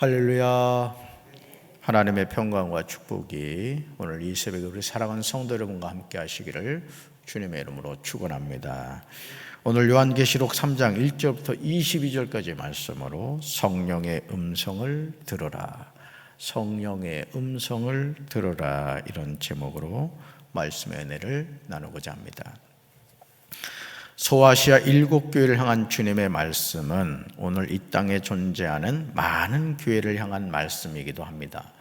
할렐루야. 하나님의 평강과 축복이 오늘 이 새벽에 우리 사랑하는 성도 여러분과 함께 하시기를 주님의 이름으로 축원합니다. 오늘 요한계시록 3장 1절부터 22절까지 말씀으로 성령의 음성을 들으라, 성령의 음성을 들으라, 이런 제목으로 말씀의 은혜를 나누고자 합니다. 소아시아 7교회를 향한 주님의 말씀은 오늘 이 땅에 존재하는 많은 교회를 향한 말씀이기도 합니다.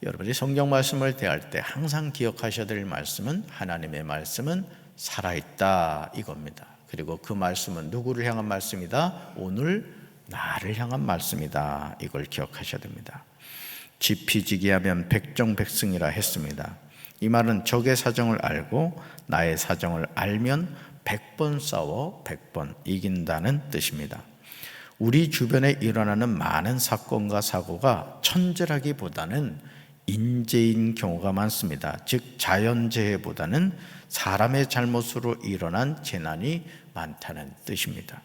여러분이 성경 말씀을 대할 때 항상 기억하셔야 될 말씀은 하나님의 말씀은 살아있다, 이겁니다. 그리고 그 말씀은 누구를 향한 말씀이다? 오늘 나를 향한 말씀이다, 이걸 기억하셔야 됩니다. 지피지기하면 백정백승이라 했습니다. 이 말은 적의 사정을 알고 나의 사정을 알면 100번 싸워 100번 이긴다는 뜻입니다. 우리 주변에 일어나는 많은 사건과 사고가 천재라기보다는 인재인 경우가 많습니다. 즉 자연재해보다는 사람의 잘못으로 일어난 재난이 많다는 뜻입니다.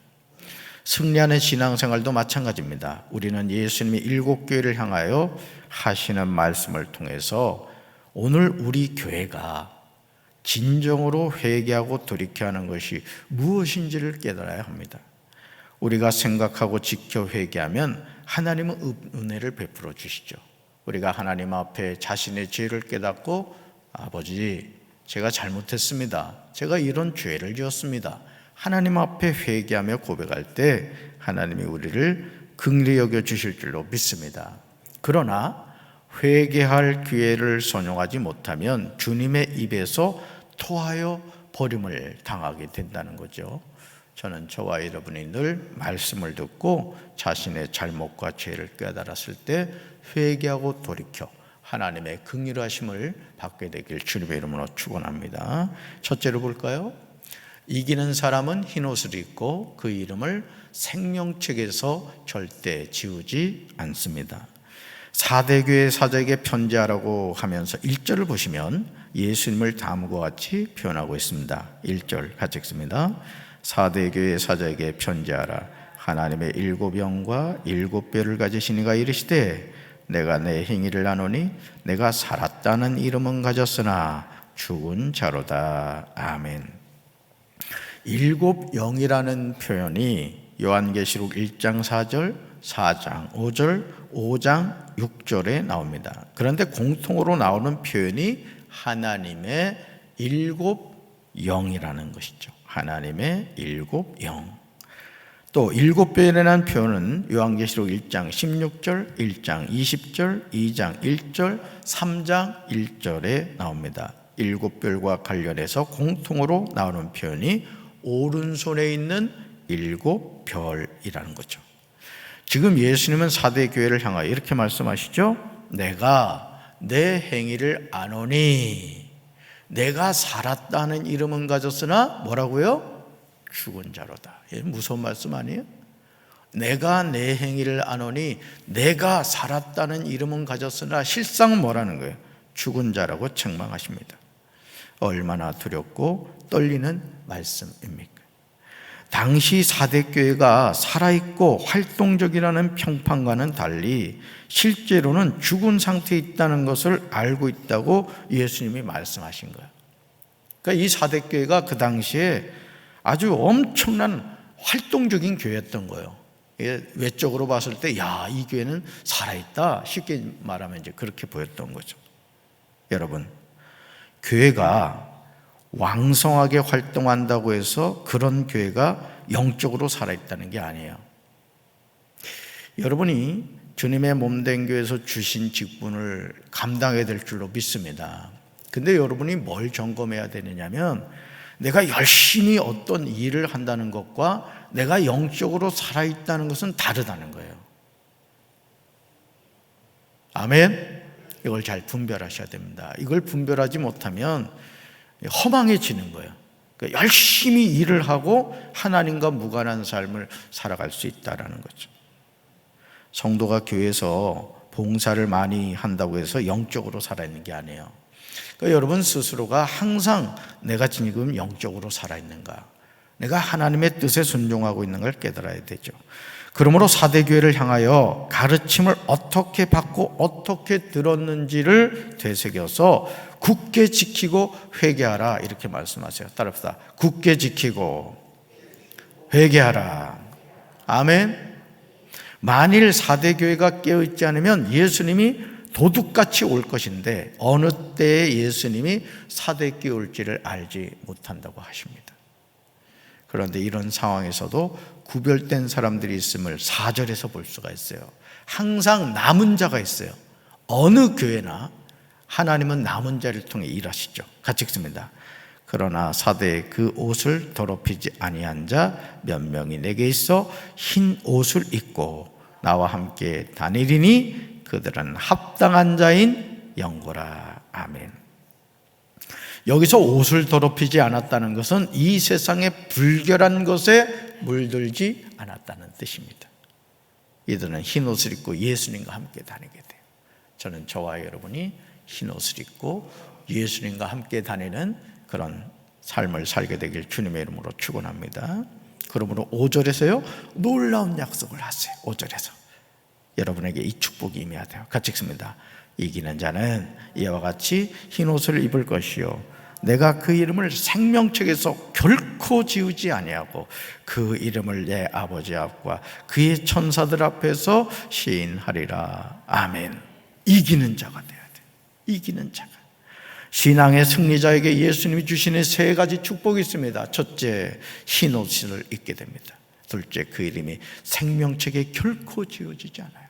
승리하는 신앙생활도 마찬가지입니다. 우리는 예수님이 7교회를 향하여 하시는 말씀을 통해서 오늘 우리 교회가 진정으로 회개하고 돌이켜야 하는 것이 무엇인지를 깨달아야 합니다. 우리가 생각하고 지켜 회개하면 하나님은 은혜를 베풀어 주시죠. 우리가 하나님 앞에 자신의 죄를 깨닫고 아버지, 제가 잘못했습니다, 제가 이런 죄를 지었습니다, 하나님 앞에 회개하며 고백할 때 하나님이 우리를 긍휼히 여겨 주실 줄로 믿습니다. 그러나 회개할 기회를 선용하지 못하면 주님의 입에서 토하여 버림을 당하게 된다는 거죠. 저는 저와 여러분이 늘 말씀을 듣고 자신의 잘못과 죄를 깨달았을 때 회개하고 돌이켜 하나님의 긍휼하심을 받게 되길 주님의 이름으로 축원합니다. 첫째로 볼까요? 이기는 사람은 흰옷을 입고 그 이름을 생명책에서 절대 지우지 않습니다. 4대 교회 사자에게 편지하라고 하면서 1절을 보시면 예수님을 다음과 같이 표현하고 있습니다. 1절 같이 읽습니다. 4대 교회 사자에게 편지하라. 하나님의 7영과 7뼈를 가지신 이가 이르시되 내가 내 행위를 아노니 내가 살았다는 이름은 가졌으나 죽은 자로다. 아멘. 7영이라는 표현이 요한계시록 1장 4절, 4장 5절, 5장 6절에 나옵니다. 그런데 공통으로 나오는 표현이 하나님의 7영이라는 것이죠. 하나님의 7영. 또 7뼈라는 표현은 요한계시록 1장 16절, 1장 20절, 2장 1절, 3장 1절에 나옵니다. 7뼈과 관련해서 공통으로 나오는 표현이 오른손에 있는 7별이라는 거죠. 지금 예수님은 4대 교회를 향하여 이렇게 말씀하시죠. 내가 내 행위를 아노니 내가 살았다는 이름은 가졌으나 뭐라고요? 죽은 자로다. 무서운 말씀 아니에요? 내가 내 행위를 아노니 내가 살았다는 이름은 가졌으나 실상은 뭐라는 거예요? 죽은 자라고 책망하십니다. 얼마나 두렵고 떨리는 말씀입니까? 당시 4대 교회가 살아있고 활동적이라는 평판과는 달리 실제로는 죽은 상태에 있다는 것을 알고 있다고 예수님이 말씀하신 거예요. 그러니까 이 4대 교회가 그 당시에 아주 엄청난 활동적인 교회였던 거예요. 외적으로 봤을 때 야, 이 교회는 살아있다, 쉽게 말하면 이제 그렇게 보였던 거죠. 여러분, 교회가 왕성하게 활동한다고 해서 그런 교회가 영적으로 살아있다는 게 아니에요. 여러분이 주님의 몸된 교회에서 주신 직분을 감당해야 될 줄로 믿습니다. 근데 여러분이 뭘 점검해야 되느냐면 내가 열심히 어떤 일을 한다는 것과 내가 영적으로 살아있다는 것은 다르다는 거예요. 아멘? 이걸 잘 분별하셔야 됩니다. 이걸 분별하지 못하면 허망해지는 거예요. 그러니까 열심히 일을 하고 하나님과 무관한 삶을 살아갈 수 있다는 거죠. 성도가 교회에서 봉사를 많이 한다고 해서 영적으로 살아있는 게 아니에요. 그러니까 여러분 스스로가 항상 내가 지금 영적으로 살아있는가, 내가 하나님의 뜻에 순종하고 있는 걸 깨달아야 되죠. 그러므로 사대교회를 향하여 가르침을 어떻게 받고 어떻게 들었는지를 되새겨서 굳게 지키고 회개하라 이렇게 말씀하세요. 따라합시다. 굳게 지키고 회개하라. 아멘. 만일 사대교회가 깨어있지 않으면 예수님이 도둑같이 올 것인데 어느 때에 예수님이 사대교회 올지를 알지 못한다고 하십니다. 그런데 이런 상황에서도 구별된 사람들이 있음을 4절에서 볼 수가 있어요. 항상 남은 자가 있어요. 어느 교회나 하나님은 남은 자를 통해 일하시죠. 같이 읽습니다. 그러나 사대에 그 옷을 더럽히지 아니한 자 몇 명이 내게 있어 흰 옷을 입고 나와 함께 다니리니 그들은 합당한 자인 영고라. 아멘. 여기서 옷을 더럽히지 않았다는 것은 이 세상의 불결한 것에 물들지 않았다는 뜻입니다. 이들은 흰 옷을 입고 예수님과 함께 다니게 돼요. 저는 저와 여러분이 흰 옷을 입고 예수님과 함께 다니는 그런 삶을 살게 되길 주님의 이름으로 축원합니다. 그러므로 5절에서요 놀라운 약속을 하세요. 5절에서 여러분에게 이 축복이 임해야 돼요. 같이 읽습니다. 이기는 자는 이와 같이 흰 옷을 입을 것이요 내가 그 이름을 생명책에서 결코 지우지 아니하고 그 이름을 내 아버지 앞과 그의 천사들 앞에서 시인하리라. 아멘. 이기는 자가 돼야 돼. 이기는 자가. 신앙의 승리자에게 예수님이 주시는 세 가지 축복이 있습니다. 첫째, 흰 옷을 입게 됩니다. 둘째, 그 이름이 생명책에 결코 지워지지 않아요.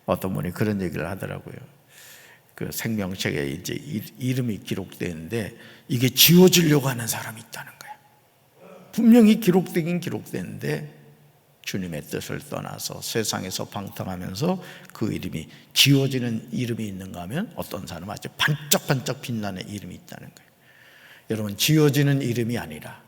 어떤 분이 그런 얘기를 하더라고요. 그 생명책에 이제 이름이 기록되는데 이게 지워지려고 하는 사람이 있다는 거예요. 분명히 기록되긴 기록되는데 주님의 뜻을 떠나서 세상에서 방탕하면서 그 이름이 지워지는 이름이 있는가 하면 어떤 사람은 아주 반짝반짝 빛나는 이름이 있다는 거예요. 여러분, 지워지는 이름이 아니라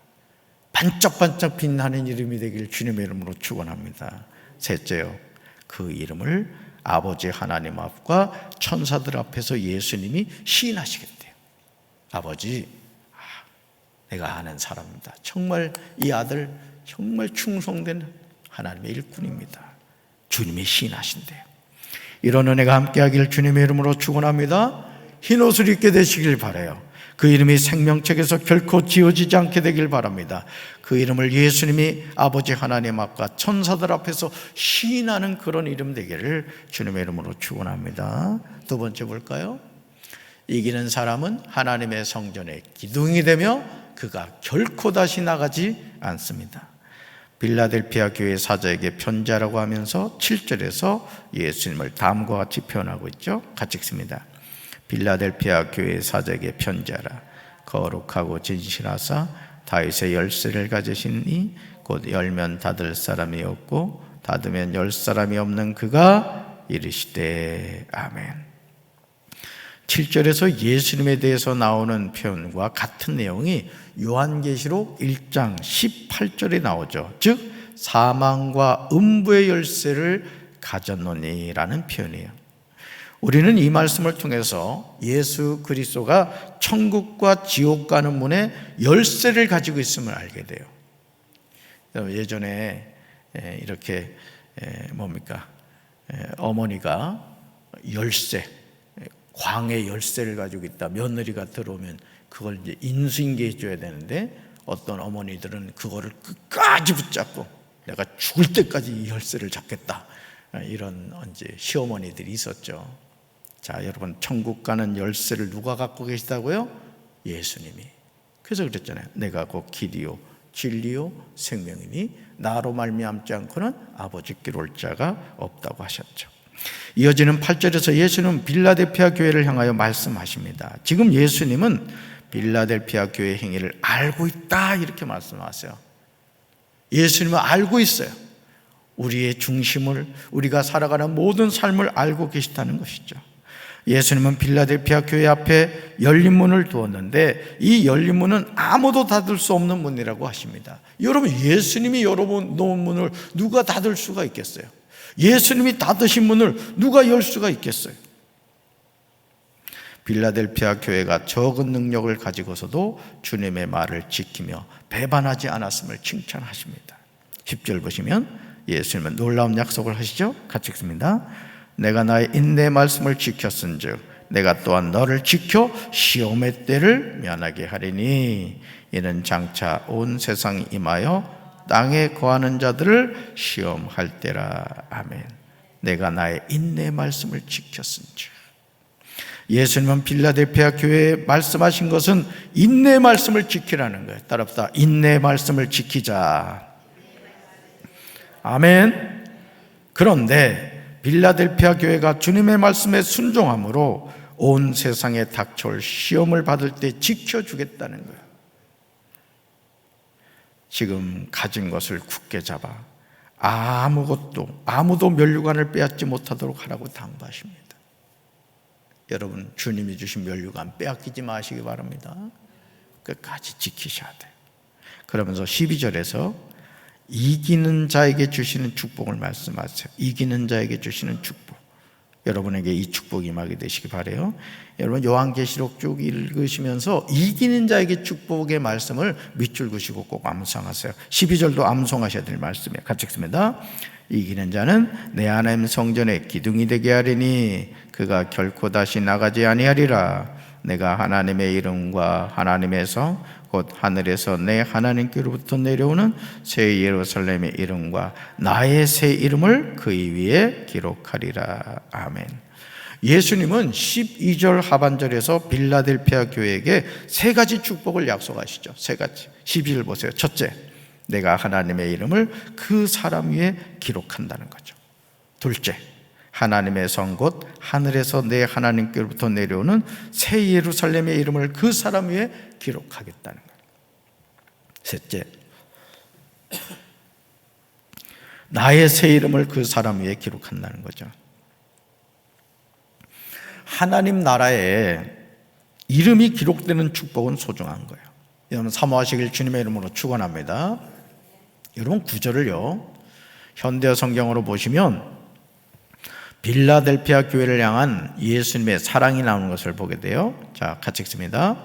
반짝반짝 빛나는 이름이 되길 주님의 이름으로 축원합니다. 셋째요, 그 이름을 아버지 하나님 앞과 천사들 앞에서 예수님이 시인하시겠대요. 아버지, 내가 아는 사람입니다. 정말 이 아들 정말 충성된 하나님의 일꾼입니다. 주님이 시인하신대요. 이런 은혜가 함께하기를 주님의 이름으로 축원합니다. 흰 옷을 입게 되시길 바라요. 그 이름이 생명책에서 결코 지워지지 않게 되길 바랍니다. 그 이름을 예수님이 아버지 하나님 앞과 천사들 앞에서 시인하는 그런 이름 되기를 주님의 이름으로 축원합니다. 두 번째 볼까요? 이기는 사람은 하나님의 성전의 기둥이 되며 그가 결코 다시 나가지 않습니다. 빌라델피아 교회 사자에게 편지하라고 하면서 7절에서 예수님을 다음과 같이 표현하고 있죠. 같이 읽습니다. 빌라델피아 교회 사자에게 편지하라. 거룩하고 진실하사 다윗의 열쇠를 가지시니 곧 열면 닫을 사람이 없고 닫으면 열 사람이 없는 그가 이르시되 아멘. 7절에서 예수님에 대해서 나오는 표현과 같은 내용이 요한계시록 1장 18절에 나오죠. 즉 사망과 음부의 열쇠를 가졌노니라는 표현이에요. 우리는 이 말씀을 통해서 예수 그리스도가 천국과 지옥 가는 문에 열쇠를 가지고 있음을 알게 돼요. 예전에 이렇게 어머니가 열쇠, 광의 열쇠를 가지고 있다. 며느리가 들어오면 그걸 이제 인수인계해 줘야 되는데 어떤 어머니들은 그거를 끝까지 붙잡고 내가 죽을 때까지 이 열쇠를 잡겠다. 이런 이제 시어머니들이 있었죠. 자, 여러분, 천국 가는 열쇠를 누가 갖고 계시다고요? 예수님이. 그래서 그랬잖아요. 내가 곧 길이요 진리요 생명이니 나로 말미암지 않고는 아버지께 올 자가 없다고 하셨죠. 이어지는 8절에서 예수님은 빌라델피아 교회를 향하여 말씀하십니다. 지금 예수님은 빌라델피아 교회 행위를 알고 있다 이렇게 말씀하세요. 예수님은 알고 있어요. 우리의 중심을, 우리가 살아가는 모든 삶을 알고 계시다는 것이죠. 예수님은 빌라델피아 교회 앞에 열린 문을 두었는데 이 열린 문은 아무도 닫을 수 없는 문이라고 하십니다. 여러분, 예수님이 열어놓은 문을 누가 닫을 수가 있겠어요? 예수님이 닫으신 문을 누가 열 수가 있겠어요? 빌라델피아 교회가 적은 능력을 가지고서도 주님의 말을 지키며 배반하지 않았음을 칭찬하십니다. 10절 보시면 예수님은 놀라운 약속을 하시죠. 같이 읽습니다. 내가 나의 인내 말씀을 지켰은즉 내가 또한 너를 지켜 시험의 때를 면하게 하리니 이는 장차 온 세상이 임하여 땅에 거하는 자들을 시험할 때라. 아멘. 내가 나의 인내 말씀을 지켰은즉. 예수님은 빌라델피아 교회에 말씀하신 것은 인내 말씀을 지키라는 거예요. 따라합시다. 인내 말씀을 지키자. 아멘. 그런데 빌라델피아 교회가 주님의 말씀에 순종함으로 온 세상에 닥쳐올 시험을 받을 때 지켜주겠다는 거예요. 지금 가진 것을 굳게 잡아 아무도 면류관을 빼앗지 못하도록 하라고 당부하십니다. 여러분, 주님이 주신 면류관 빼앗기지 마시기 바랍니다. 끝까지 지키셔야 돼요. 그러면서 12절에서 이기는 자에게 주시는 축복을 말씀하세요. 이기는 자에게 주시는 축복. 여러분에게 이 축복이 임하게 되시기 바라요. 여러분, 요한계시록 쭉 읽으시면서 이기는 자에게 축복의 말씀을 밑줄 그시고 꼭 암송하세요. 12절도 암송하셔야 될 말씀이에요. 같이 읽습니다. 이기는 자는 내 하나님 성전에 기둥이 되게 하리니 그가 결코 다시 나가지 아니하리라. 내가 하나님의 이름과 하나님의 성 곧 하늘에서 내 하나님께로부터 내려오는 새 예루살렘의 이름과 나의 새 이름을 그 위에 기록하리라. 아멘. 예수님은 12절 하반절에서 빌라델피아 교회에게 세 가지 축복을 약속하시죠. 세 가지. 12절 보세요. 첫째, 내가 하나님의 이름을 그 사람 위에 기록한다는 거죠. 둘째, 하나님의 성 곧 하늘에서 내 하나님께로부터 내려오는 새 예루살렘의 이름을 그 사람 위에 기록하겠다는 거예요. 셋째, 나의 새 이름을 그 사람 위에 기록한다는 거죠. 하나님 나라에 이름이 기록되는 축복은 소중한 거예요. 여러분, 사모하시길 주님의 이름으로 축원합니다. 여러분, 구절을요 현대어 성경으로 보시면 빌라델피아 교회를 향한 예수님의 사랑이 나오는 것을 보게 돼요. 자, 같이 읽습니다.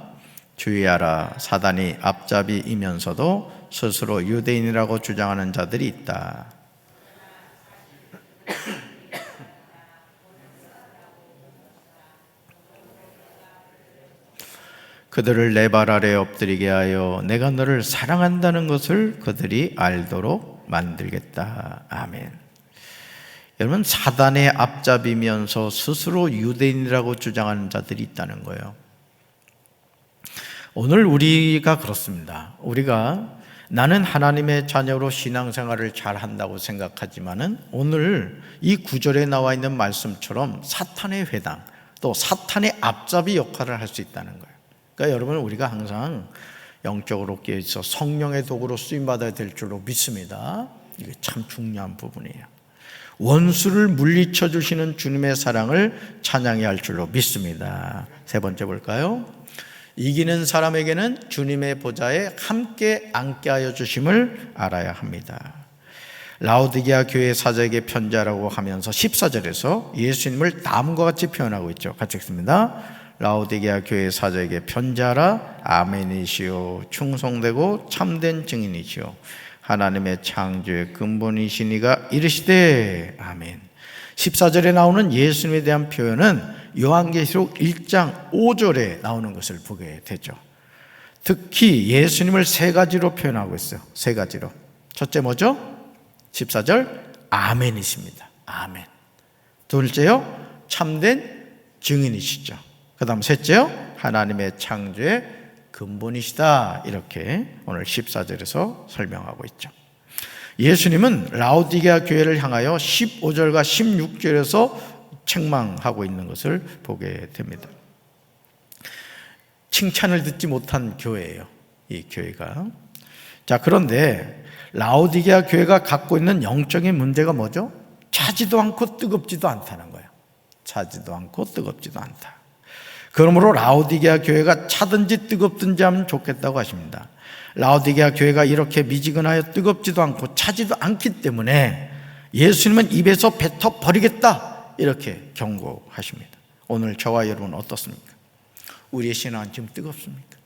주의하라. 사단이 앞잡이이면서도 스스로 유대인이라고 주장하는 자들이 있다. 그들을 내 발 아래 엎드리게 하여 내가 너를 사랑한다는 것을 그들이 알도록 만들겠다. 아멘. 여러분, 사단의 앞잡이면서 스스로 유대인이라고 주장하는 자들이 있다는 거예요. 오늘 우리가 그렇습니다. 우리가 나는 하나님의 자녀로 신앙생활을 잘 한다고 생각하지만은 오늘 이 구절에 나와 있는 말씀처럼 사탄의 회당, 또 사탄의 앞잡이 역할을 할 수 있다는 거예요. 그러니까 여러분, 우리가 항상 영적으로 깨어서 성령의 도구로 쓰임받아야 될 줄로 믿습니다. 이게 참 중요한 부분이에요. 원수를 물리쳐 주시는 주님의 사랑을 찬양해야 할 줄로 믿습니다. 세 번째 볼까요? 이기는 사람에게는 주님의 보좌에 함께 앉게 하여 주심을 알아야 합니다. 라오디게아 교회 사자에게 편지하라고 하면서 14절에서 예수님을 다음과 같이 표현하고 있죠. 같이 읽습니다. 라오디게아 교회 사자에게 편지하라. 아멘이시오. 충성되고 참된 증인이시오. 하나님의 창조의 근본이시니가 이르시되 아멘. 14절에 나오는 예수님에 대한 표현은 요한계시록 1장 5절에 나오는 것을 보게 되죠. 특히 예수님을 세 가지로 표현하고 있어요. 세 가지로. 첫째 뭐죠? 14절 아멘이십니다. 아멘. 둘째요, 참된 증인이시죠. 그 다음 셋째요, 하나님의 창조의 근본이시다. 이렇게 오늘 14절에서 설명하고 있죠. 예수님은 라오디게아 교회를 향하여 15절과 16절에서 책망하고 있는 것을 보게 됩니다. 칭찬을 듣지 못한 교회예요, 이 교회가. 자, 그런데 라오디게아 교회가 갖고 있는 영적인 문제가 뭐죠? 차지도 않고 뜨겁지도 않다는 거예요. 차지도 않고 뜨겁지도 않다. 그러므로 라오디게아 교회가 차든지 뜨겁든지 하면 좋겠다고 하십니다. 라오디게아 교회가 이렇게 미지근하여 뜨겁지도 않고 차지도 않기 때문에 예수님은 입에서 뱉어 버리겠다, 이렇게 경고하십니다. 오늘 저와 여러분 어떻습니까? 우리의 신앙은 지금 뜨겁습니까?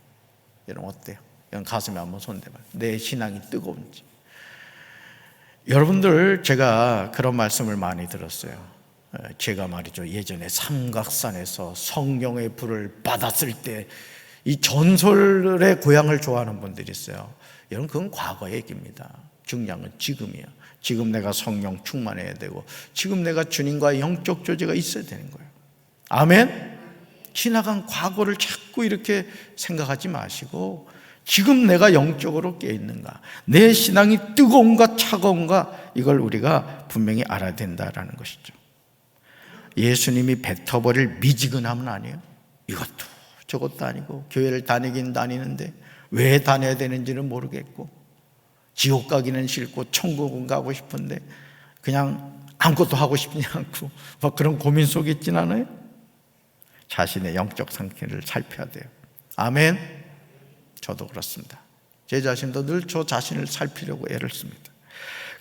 여러분 어때요? 여러분 가슴에 한번 손대봐요. 내 신앙이 뜨거운지. 여러분들, 제가 그런 말씀을 많이 들었어요. 제가 말이죠, 예전에 삼각산에서 성령의 불을 받았을 때 이 전설의 고향을 좋아하는 분들이 있어요. 여러분, 그건 과거 얘기입니다. 중요한 건 지금이에요. 지금 내가 성령 충만해야 되고, 지금 내가 주님과의 영적 교제가 있어야 되는 거예요. 아멘? 지나간 과거를 자꾸 이렇게 생각하지 마시고, 지금 내가 영적으로 깨있는가, 내 신앙이 뜨거운가 차가운가, 이걸 우리가 분명히 알아야 된다라는 것이죠. 예수님이 뱉어버릴 미지근함은 아니에요. 이것도 저것도 아니고, 교회를 다니긴 다니는데 왜 다녀야 되는지는 모르겠고, 지옥 가기는 싫고 천국은 가고 싶은데 그냥 아무것도 하고 싶지 않고 막 그런 고민 속에 있진 않아요? 자신의 영적 상태를 살펴야 돼요. 아멘. 저도 그렇습니다. 제 자신도 늘 저 자신을 살피려고 애를 씁니다.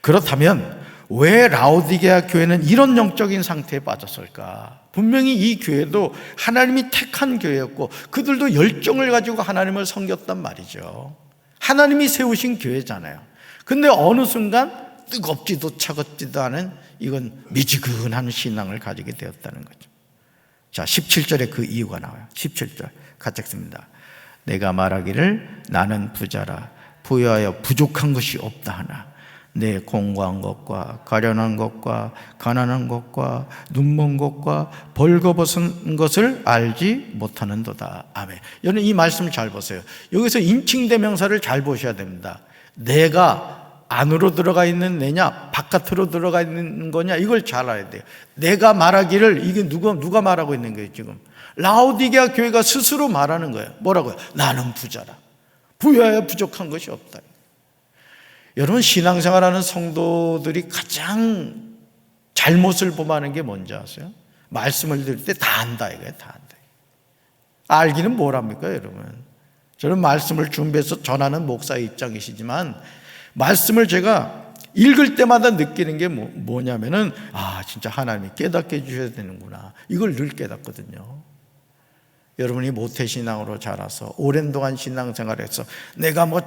그렇다면 왜 라오디게아 교회는 이런 영적인 상태에 빠졌을까? 분명히 이 교회도 하나님이 택한 교회였고, 그들도 열정을 가지고 하나님을 섬겼단 말이죠. 하나님이 세우신 교회잖아요. 근데 어느 순간 뜨겁지도 차갑지도 않은 이건 미지근한 신앙을 가지게 되었다는 거죠. 자, 17절에 그 이유가 나와요. 17절 같이 읽습니다. 내가 말하기를 나는 부자라 부여하여 부족한 것이 없다 하나 내 공고한 것과 가련한 것과 가난한 것과 눈먼 것과 벌거벗은 것을 알지 못하는도다. 아멘. 여러분, 이 말씀을 잘 보세요. 여기서 인칭대명사를 잘 보셔야 됩니다. 내가 안으로 들어가 있는 내냐 바깥으로 들어가 있는 거냐, 이걸 잘 알아야 돼요. 내가 말하기를, 이게 누가 말하고 있는 거예요? 지금 라오디게아 교회가 스스로 말하는 거예요. 뭐라고요? 나는 부자라 부여하여 부족한 것이 없다. 여러분, 신앙생활하는 성도들이 가장 잘못을 범하는 게 뭔지 아세요? 말씀을 들을 때 다 안다 이거예요. 다 안다. 알기는 뭘 합니까, 여러분? 저는 말씀을 준비해서 전하는 목사의 입장이시지만, 말씀을 제가 읽을 때마다 느끼는 게 뭐냐면은, 진짜 하나님이 깨닫게 해주셔야 되는구나, 이걸 늘 깨닫거든요. 여러분이 모태신앙으로 자라서 오랜 동안 신앙생활해서 내가 뭐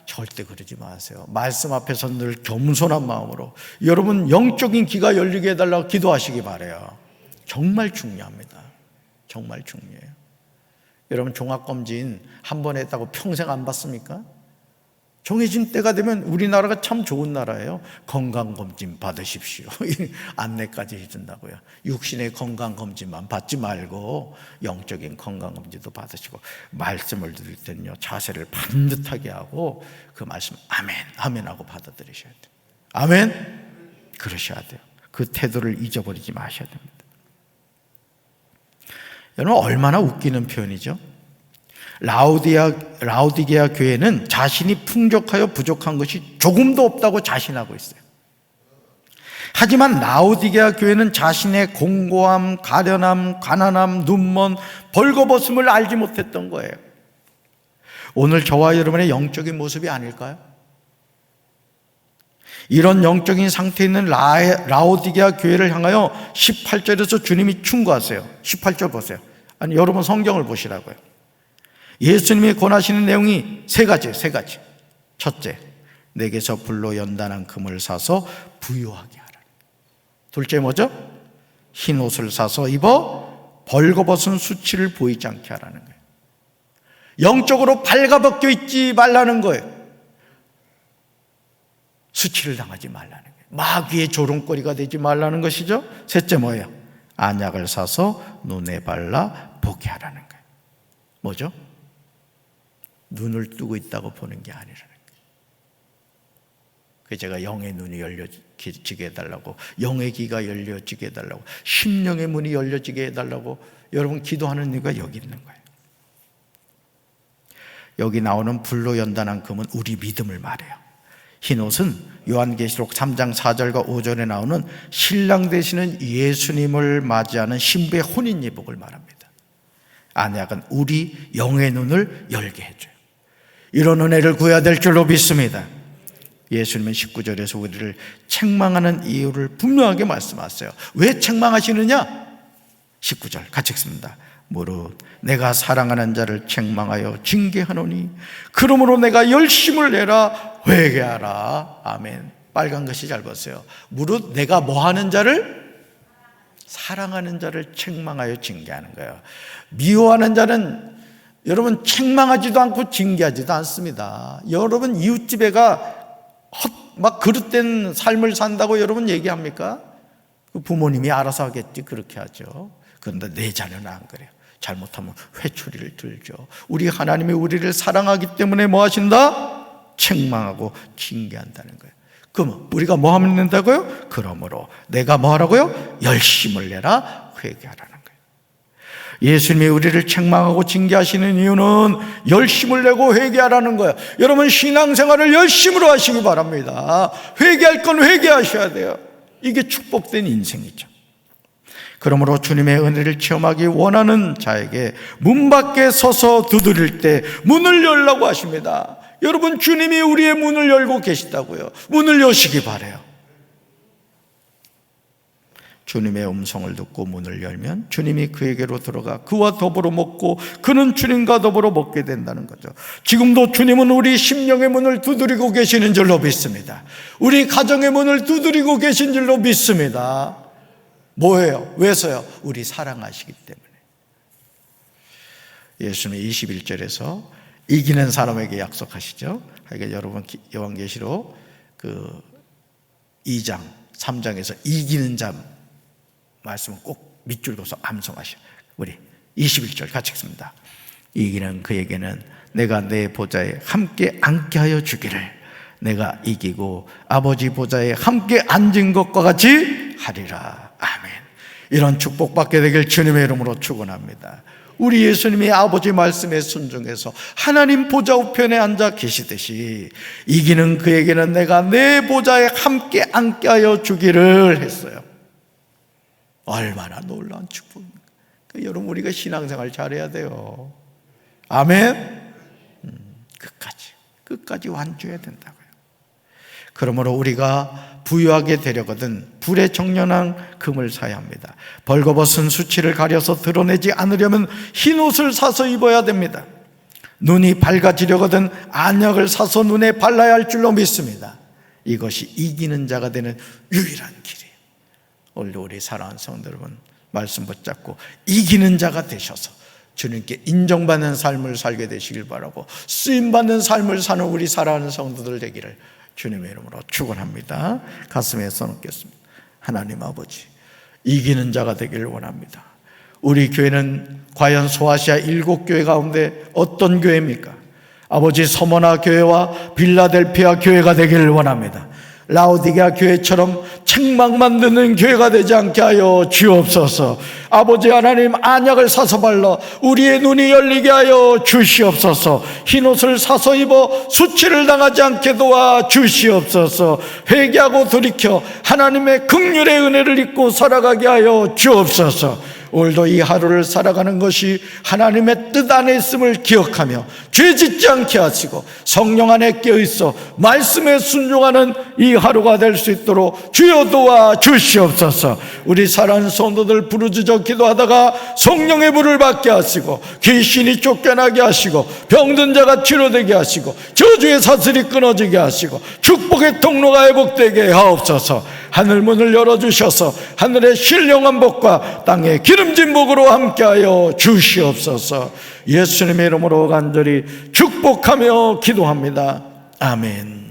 절대 그러지 마세요. 말씀 앞에서 늘 겸손한 마음으로 여러분 영적인 귀가 열리게 해달라고 기도하시기 바라요. 정말 중요합니다. 정말 중요해요. 여러분, 종합검진 한 번 했다고 평생 안 받습니까? 정해진 때가 되면 우리나라가 참 좋은 나라예요. 건강검진 받으십시오. 안내까지 해준다고요. 육신의 건강검진만 받지 말고 영적인 건강검진도 받으시고, 말씀을 들을 때는요, 자세를 반듯하게 하고 그 말씀 아멘, 아멘 하고 받아들이셔야 돼요. 아멘? 그러셔야 돼요. 그 태도를 잊어버리지 마셔야 됩니다. 여러분, 얼마나 웃기는 표현이죠? 라오디게아 교회는 자신이 풍족하여 부족한 것이 조금도 없다고 자신하고 있어요. 하지만 라오디게아 교회는 자신의 공고함, 가련함, 가난함, 눈먼, 벌거벗음을 알지 못했던 거예요. 오늘 저와 여러분의 영적인 모습이 아닐까요? 이런 영적인 상태에 있는 라오디게아 교회를 향하여 18절에서 주님이 충고하세요. 18절 보세요. 아니, 여러분 성경을 보시라고요. 예수님이 권하시는 내용이 세 가지. 첫째, 내게서 불로 연단한 금을 사서 부유하게 하라. 둘째 뭐죠? 흰 옷을 사서 입어 벌거벗은 수치를 보이지 않게 하라는 거예요. 영적으로 발가벗겨 있지 말라는 거예요. 수치를 당하지 말라는 거예요. 마귀의 조롱거리가 되지 말라는 것이죠. 셋째 뭐예요? 안약을 사서 눈에 발라 보게 하라는 거예요. 뭐죠? 눈을 뜨고 있다고 보는 게 아니라는 거예요. 그래서 제가 영의 눈이 열려지게 해달라고, 영의 귀가 열려지게 해달라고, 심령의 문이 열려지게 해달라고 여러분 기도하는 이유가 여기 있는 거예요. 여기 나오는 불로 연단한 금은 우리 믿음을 말해요. 흰옷은 요한계시록 3장 4절과 5절에 나오는 신랑 되시는 예수님을 맞이하는 신부의 혼인예복을 말합니다. 안약은 우리 영의 눈을 열게 해줘요. 이런 은혜를 구해야 될 줄로 믿습니다. 예수님은 19절에서 우리를 책망하는 이유를 분명하게 말씀하세요. 왜 책망하시느냐? 19절 같이 읽습니다. 무릇 내가 사랑하는 자를 책망하여 징계하노니 그러므로 내가 열심을 내라 회개하라. 아멘. 빨간 것이 잘 보세요. 무릇 내가 뭐 하는 자를? 사랑하는 자를 책망하여 징계하는 거예요. 미워하는 자는 여러분 책망하지도 않고 징계하지도 않습니다. 여러분 이웃집애가 막 그릇된 삶을 산다고 여러분 얘기합니까? 부모님이 알아서 하겠지 그렇게 하죠. 그런데 내 자녀는 안 그래요. 잘못하면 회초리를 들죠. 우리 하나님이 우리를 사랑하기 때문에 뭐 하신다? 책망하고 징계한다는 거예요. 그럼 우리가 뭐 하면 된다고요? 그러므로 내가 뭐 하라고요? 열심을 내라 회개하라는 거예요. 예수님이 우리를 책망하고 징계하시는 이유는 열심을 내고 회개하라는 거예요. 여러분 신앙생활을 열심으로 하시기 바랍니다. 회개할 건 회개하셔야 돼요. 이게 축복된 인생이죠. 그러므로 주님의 은혜를 체험하기 원하는 자에게 문 밖에 서서 두드릴 때 문을 열라고 하십니다. 여러분 주님이 우리의 문을 열고 계시다고요. 문을 여시기 바라요. 주님의 음성을 듣고 문을 열면 주님이 그에게로 들어가 그와 더불어 먹고 그는 주님과 더불어 먹게 된다는 거죠. 지금도 주님은 우리 심령의 문을 두드리고 계시는 줄로 믿습니다. 우리 가정의 문을 두드리고 계신 줄로 믿습니다. 뭐예요? 왜서요? 우리 사랑하시기 때문에. 예수님이 21절에서 이기는 사람에게 약속하시죠. 그러니까 여러분 요한계시록 2장 3장에서 이기는 자 말씀은 꼭 밑줄 그어서 암송하셔. 우리 21절 같이 읽습니다. 이기는 그에게는 내가 내 보좌에 함께 앉게 하여 주기를 내가 이기고 아버지 보좌에 함께 앉은 것과 같이 하리라. 아멘. 이런 축복받게 되길 주님의 이름으로 축원합니다. 우리 예수님이 아버지 말씀에 순종해서 하나님 보좌 우편에 앉아 계시듯이 이기는 그에게는 내가 내 보좌에 함께 앉게 하여 주기를 했어요. 얼마나 놀라운 축복입니까? 여러분 우리가 신앙생활 잘해야 돼요. 아멘. 끝까지 완주해야 된다고요. 그러므로 우리가 부유하게 되려거든 불에 정련한 금을 사야 합니다. 벌거벗은 수치를 가려서 드러내지 않으려면 흰 옷을 사서 입어야 됩니다. 눈이 밝아지려거든 안약을 사서 눈에 발라야 할 줄로 믿습니다. 이것이 이기는 자가 되는 유일한 길이에요. 오늘 우리 사랑하는 성도 여러분 말씀 붙잡고 이기는 자가 되셔서 주님께 인정받는 삶을 살게 되시길 바라고 쓰임받는 삶을 사는 우리 사랑하는 성도들 되기를 주님의 이름으로 축원합니다. 가슴에 써놓겠습니다. 하나님 아버지 이기는 자가 되기를 원합니다. 우리 교회는 과연 소아시아 7교회 가운데 어떤 교회입니까? 아버지 서머나 교회와 빌라델피아 교회가 되기를 원합니다. 라오디게아 교회처럼 책망만 듣는 교회가 되지 않게 하여 주옵소서. 아버지 하나님 안약을 사서 발라 우리의 눈이 열리게 하여 주시옵소서. 흰옷을 사서 입어 수치를 당하지 않게 도와 주시옵소서. 회개하고 돌이켜 하나님의 긍휼의 은혜를 입고 살아가게 하여 주옵소서. 오늘도 이 하루를 살아가는 것이 하나님의 뜻 안에 있음을 기억하며 죄 짓지 않게 하시고 성령 안에 깨어있어 말씀에 순종하는 이 하루가 될 수 있도록 주여 도와 주시옵소서. 우리 사랑하는 성도들 부르짖어 기도하다가 성령의 불을 받게 하시고 귀신이 쫓겨나게 하시고 병든 자가 치료되게 하시고 저주의 사슬이 끊어지게 하시고 축복의 통로가 회복되게 하옵소서. 하늘문을 열어주셔서 하늘의 신령한 복과 땅의 기름진 복으로 함께하여 주시옵소서. 예수님의 이름으로 간절히 축복하며 기도합니다. 아멘.